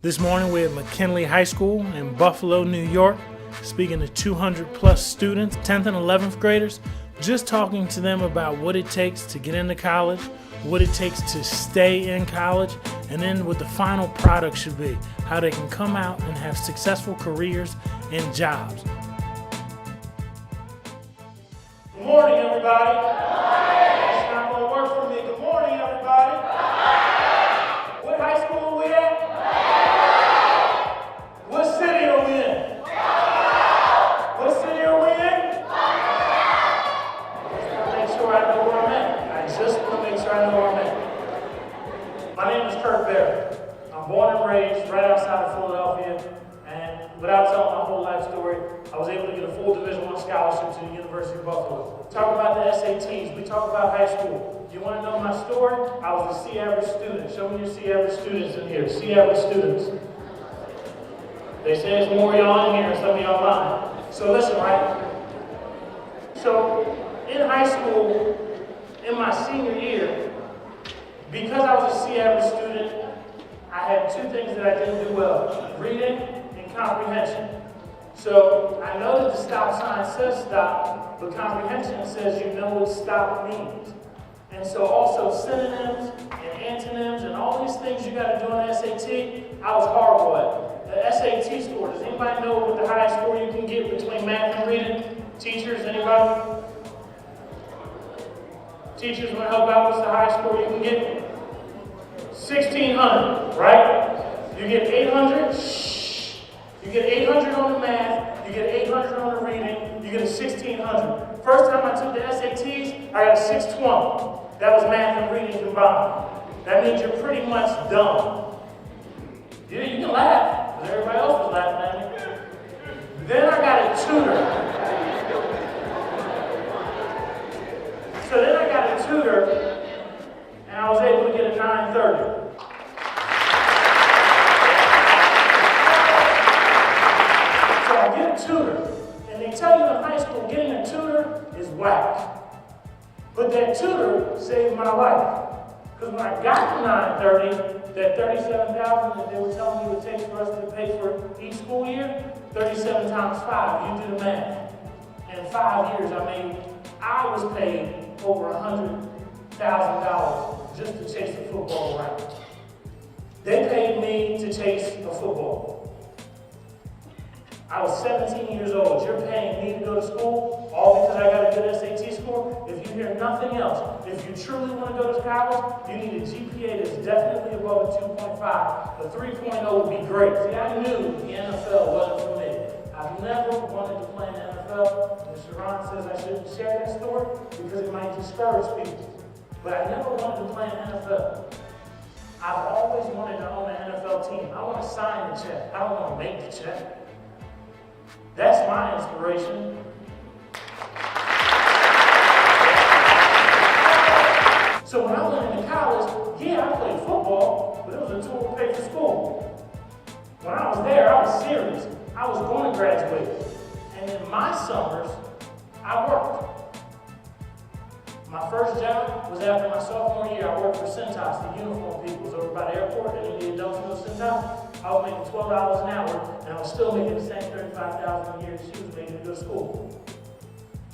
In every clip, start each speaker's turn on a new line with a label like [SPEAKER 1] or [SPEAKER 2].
[SPEAKER 1] This morning we're at McKinley High School in Buffalo, New York, speaking to 200 plus students, 10th and 11th graders, just talking to them about what it takes to get into college, what it takes to stay in college, and then what the final product should be, how they can come out and have successful careers and jobs. Good morning, everybody. It's not going to work for me. Good morning, everybody. What high school are we at? What city are we in? What city are we in? I just want to make sure I know where I'm at. I just want to make sure I know where I'm at. My name is Kirk Berry. I'm born and raised right outside of Philadelphia, and without telling my whole life story, I was able to get a full Division I scholarship to the University of Buffalo. Talk about the SATs. We talk about high school. You want to know my story? I was a C average student. Show me your C average students in here. C average students. They say there's more of y'all in here and some of y'all lying. So listen, right? So in high school, in my senior year, because I was a C average student, I had two things that I didn't do well: reading and comprehension. So I know that the stop sign says stop, but comprehension says you know what stop means. And so also synonyms and antonyms and all these things you got to do on the SAT, I was horrible at. The SAT score, does anybody know what the highest score you can get between math and reading? Teachers, anybody? Teachers want to help out? What's the highest score you can get? 1,600, right? You get 800, you get 800 on the math, you get 800 on the reading, you get a 1,600. First time I took the SATs, I got a 620. That was math and reading combined. That means you're pretty much dumb. Yeah, you can laugh, because everybody else was laughing at me. Then I got a tutor. So then I got a tutor, and I was able to get a 930. So I get a tutor, and they tell you in high school getting a tutor is whack. But that tutor saved my life. Because when I got the 930, that $37,000 that they were telling me it would take for us to pay for each school year, 37 times 5, you do the math. In 5 years, I was paid over $100,000 just to chase a football around. They paid me to chase a football. I was 17 years old. You're paying me to go to school, all because I got a good SAT score? If you hear nothing else, if you truly want to go to college, you need a GPA that's definitely above a 2.5. A 3.0 would be great. See, I knew the NFL wasn't for me. I've never wanted to play in the NFL. Mr. Ron says I shouldn't share that story because it might discourage people. But I never wanted to play in the NFL. I've always wanted to own an NFL team. I want to sign the check. I don't want to make the check. That's my inspiration. So when I went into college, yeah, I played football, but it was a tool to pay for school. When I was there, I was serious. I was going to graduate. And in my summers, I worked. My first job was after my sophomore year. I worked for Cintas, the uniform people over by the airport. Any of the adults know Cintas? I was making $12 an hour, and I was still making the same $35,000 a year she was making to go to school.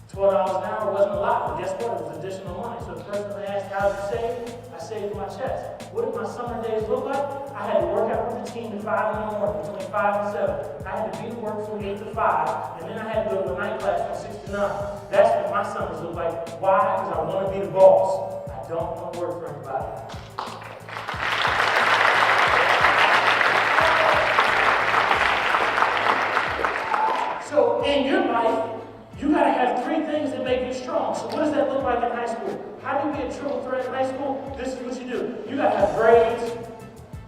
[SPEAKER 1] $12 an hour wasn't a lot, but guess what? It was additional money. So the first time they asked, how did you save? I saved my checks. What did my summer days look like? I had to work out with the team at 5 in the morning, between 5 and 7. I had to be to work from 8 to 5, and then I had to go to a night class from 6 to 9. That's what my summers look like. Why? Because I want to be the boss. I don't want to work for anybody. So in your life, you got to have 3 things that make you strong. So what does that look like in high school? How do you be a triple threat in high school? This is what you do. You got to have grades.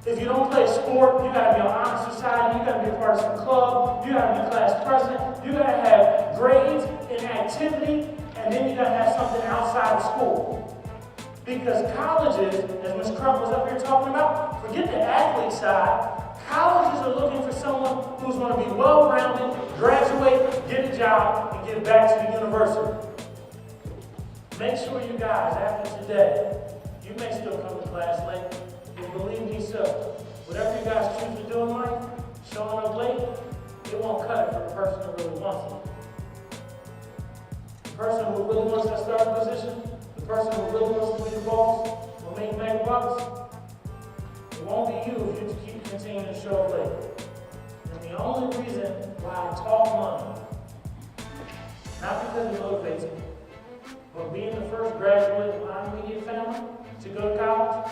[SPEAKER 1] If you don't play a sport, you got to be on honor society. You got to be a part of some club. You got to be class president. You got to have grades and activity, and then you got to have something outside of school. Because colleges, as Ms. Crump was up here talking about, forget the athlete side. Colleges are looking for someone who's going to be well-rounded, graduate, get a job, and get back to the university. Make sure you guys, after today, you may still come to class late, but believe me so, whatever you guys choose to do in the person who really wants it. The person who really wants that starting position, the person who really wants to be the boss, will make mega bucks. It won't be you if you keep continuing to show up late. And the only reason why I talk money, not because it motivates me, but being the first graduate of my immediate family to go to college,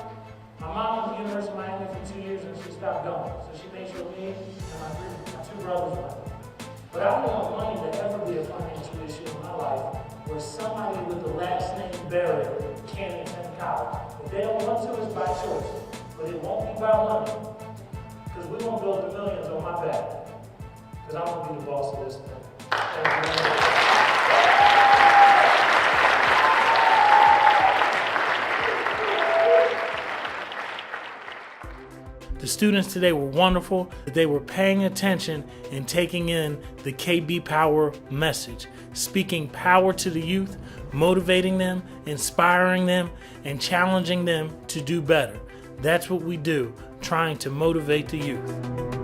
[SPEAKER 1] my mom went to the University of Miami for 2 years and she stopped going. So she made sure me and my two brothers went. But I don't want money to ever be a financial issue in my life where somebody with the last name Berry can't attend college. If they don't want to, it's by choice. But it won't be by money. Because we won't build the millions on my back. Because I'm going to be the boss of this thing. Thank you very much. The students today were wonderful. They were paying attention and taking in the KB Power message, speaking power to the youth, motivating them, inspiring them, and challenging them to do better. That's what we do, trying to motivate the youth.